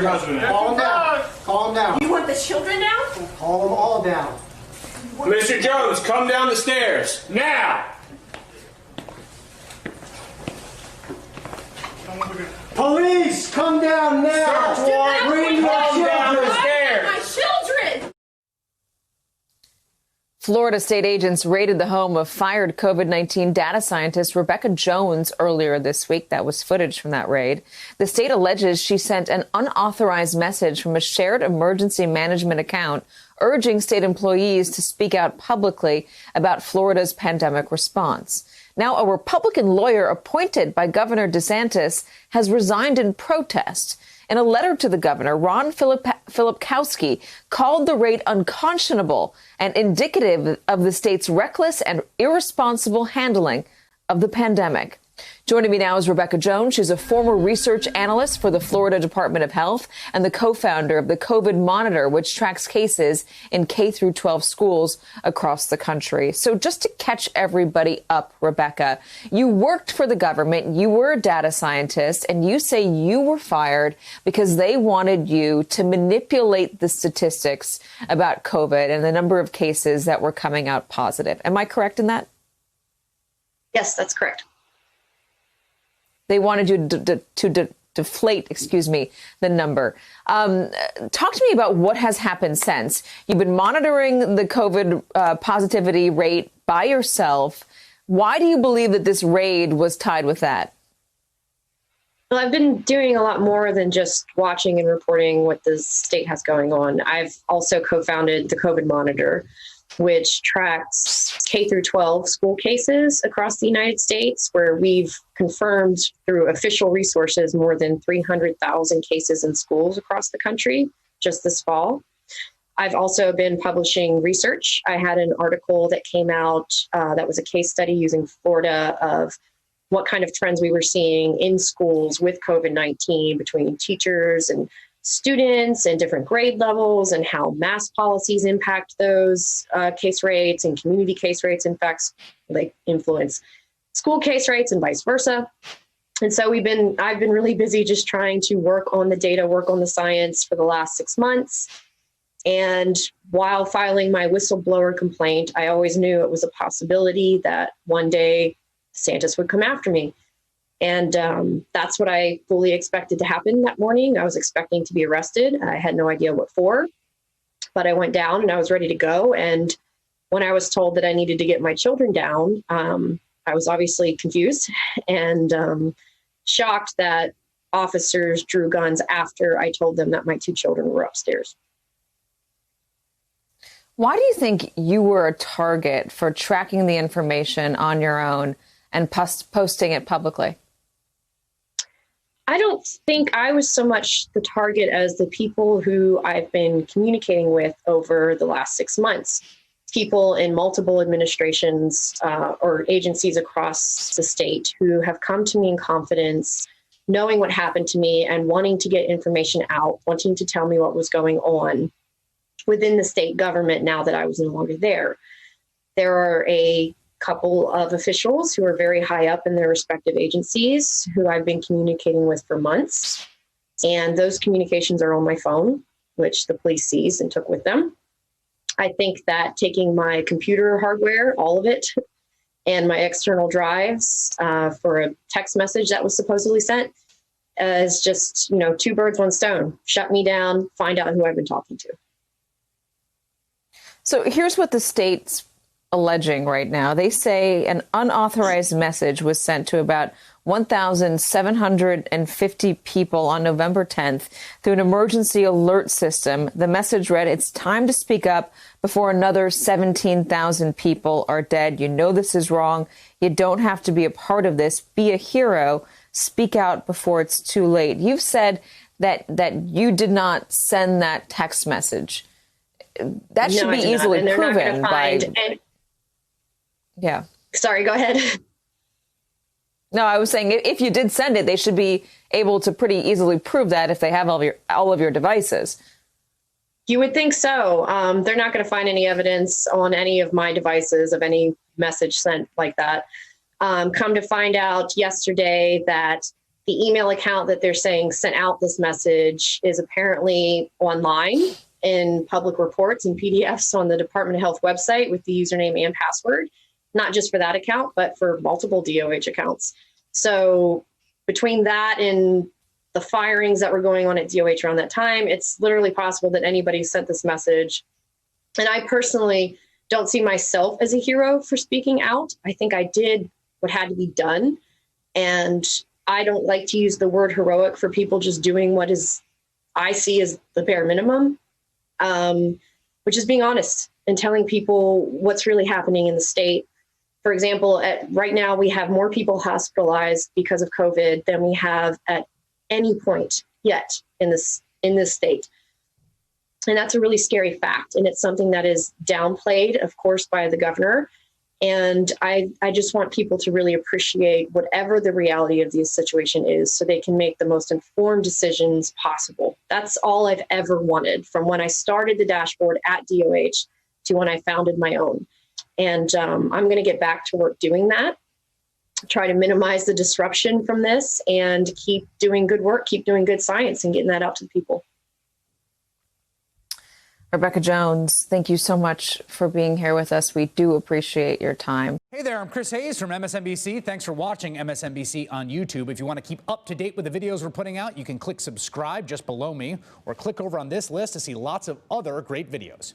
your husband out. Calm down. Calm down. You want the children down? Call them all down. Mr. Jones, come down the stairs now. Police, come down now. Search warrant. Bring your Come down the children. stairs. My children! Florida state agents raided the home of fired COVID-19 data scientist Rebekah Jones earlier this week. That was footage from that raid. The state alleges she sent an unauthorized message from a shared emergency management account urging state employees to speak out publicly about Florida's pandemic response. Now, a Republican lawyer appointed by Governor DeSantis has resigned in protest. In a letter to the governor, Ron Filipkowski called the raid unconscionable and indicative of the state's reckless and irresponsible handling of the pandemic. Joining me now is Rebekah Jones. She's a former research analyst for the Florida Department of Health and the co-founder of the COVID Monitor, which tracks cases in K through 12 schools across the country. So just to catch everybody up, Rebekah, you worked for the government, you were a data scientist, and you say you were fired because they wanted you to manipulate the statistics about COVID and the number of cases that were coming out positive. Am I correct in that? Yes, that's correct. They wanted you to deflate, the number. Talk to me about what has happened since. You've been monitoring the COVID positivity rate by yourself. Why do you believe that this raid was tied with that? Well, I've been doing a lot more than just watching and reporting what the state has going on. I've also co-founded the COVID Monitor, which tracks K through 12 school cases across the United States, where we've confirmed through official resources more than 300,000 cases in schools across the country just this fall. I've also been publishing research. I had an article that came out that was a case study using Florida of what kind of trends we were seeing in schools with COVID-19 between teachers and students and different grade levels, and how mask policies impact those case rates, and community case rates, in fact, like influence school case rates and vice versa. And so I've been really busy just trying to work on the data, work on the science for the last 6 months. And while filing my whistleblower complaint, I always knew it was a possibility that one day DeSantis would come after me. And that's what I fully expected to happen that morning. I was expecting to be arrested. I had no idea what for, but I went down and I was ready to go. And when I was told that I needed to get my children down, I was obviously confused and shocked that officers drew guns after I told them that my 2 children were upstairs. Why do you think you were a target for tracking the information on your own and posting it publicly? I don't think I was so much the target as the people who I've been communicating with over the last 6 months. People in multiple administrations or agencies across the state who have come to me in confidence, knowing what happened to me and wanting to get information out, wanting to tell me what was going on within the state government now that I was no longer there. There are a couple of officials who are very high up in their respective agencies who I've been communicating with for months. And those communications are on my phone, which the police seized and took with them. I think that taking my computer hardware, all of it, and my external drives for a text message that was supposedly sent is just, 2 birds, 1 stone. Shut me down, find out who I've been talking to. So here's what the state's alleging right now. They say an unauthorized message was sent to about 1,750 people on November 10th through an emergency alert system. The message read, "It's time to speak up before another 17,000 people are dead. You know this is wrong. You don't have to be a part of this. Be a hero. Speak out before it's too late." You've said that you did not send that text message. That should be easily proven by... Yeah. Sorry, go ahead. No, I was saying if you did send it, they should be able to pretty easily prove that if they have all of your devices. You would think so. They're not going to find any evidence on any of my devices of any message sent like that. Come to find out yesterday that The email account that they're saying sent out this message is apparently online in public reports and PDFs on the Department of Health website with the username and password, not just for that account, but for multiple DOH accounts. So between that and the firings that were going on at DOH around that time, it's literally possible that anybody sent this message. And I personally don't see myself as a hero for speaking out. I think I did what had to be done. And I don't like to use the word heroic for people just doing what is I see as the bare minimum, which is being honest and telling people what's really happening in the state. For example, right now we have more people hospitalized because of COVID than we have at any point yet in this state. And that's a really scary fact. And it's something that is downplayed, of course, by the governor. And I just want people to really appreciate whatever the reality of the situation is so they can make the most informed decisions possible. That's all I've ever wanted from when I started the dashboard at DOH to when I founded my own. And I'm going to get back to work doing that, try to minimize the disruption from this and keep doing good work, keep doing good science and getting that out to the people. Rebekah Jones, thank you so much for being here with us. We do appreciate your time. Hey there, I'm Chris Hayes from MSNBC. Thanks for watching MSNBC on YouTube. If you want to keep up to date with the videos we're putting out, you can click subscribe just below me or click over on this list to see lots of other great videos.